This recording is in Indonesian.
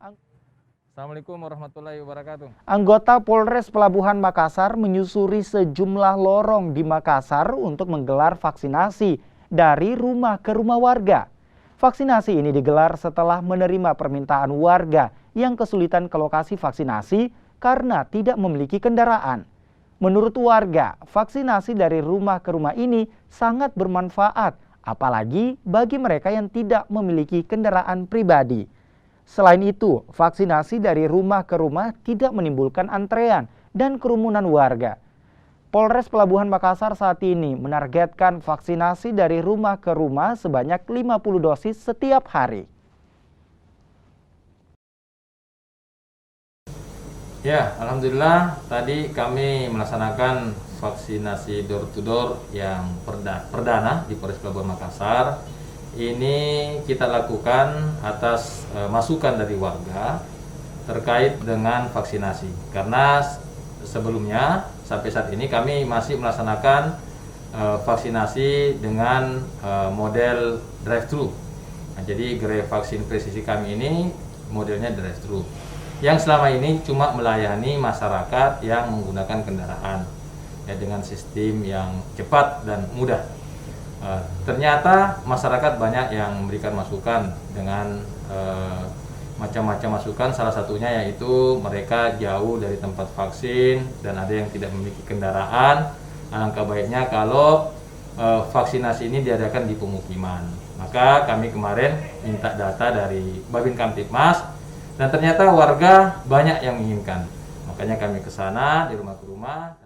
Assalamualaikum warahmatullahi wabarakatuh. Anggota Polres Pelabuhan Makassar menyusuri sejumlah lorong di Makassar untuk menggelar vaksinasi dari rumah ke rumah warga. Vaksinasi ini digelar setelah menerima permintaan warga yang kesulitan ke lokasi vaksinasi karena tidak memiliki kendaraan. Menurut warga, vaksinasi dari rumah ke rumah ini sangat bermanfaat, apalagi bagi mereka yang tidak memiliki kendaraan pribadi. Selain itu, vaksinasi dari rumah ke rumah tidak menimbulkan antrean dan kerumunan warga. Polres Pelabuhan Makassar saat ini menargetkan vaksinasi dari rumah ke rumah sebanyak 50 dosis setiap hari. Ya, alhamdulillah tadi kami melaksanakan vaksinasi door to door yang perdana di Polres Pelabuhan Makassar. Ini kita lakukan atas masukan dari warga terkait dengan vaksinasi. Karena sebelumnya sampai saat ini kami masih melaksanakan vaksinasi dengan model drive-thru. Nah, jadi gerai vaksin presisi kami ini modelnya drive-thru, yang selama ini cuma melayani masyarakat yang menggunakan kendaraan ya, dengan sistem yang cepat dan mudah. Ternyata masyarakat banyak yang memberikan masukan dengan macam-macam masukan, salah satunya yaitu mereka jauh dari tempat vaksin dan ada yang tidak memiliki kendaraan. Alangkah baiknya kalau vaksinasi ini diadakan di pemukiman. Maka kami kemarin minta data dari Babin Kamtibmas dan ternyata warga banyak yang menginginkan. Makanya kami ke sana di rumah ke rumah.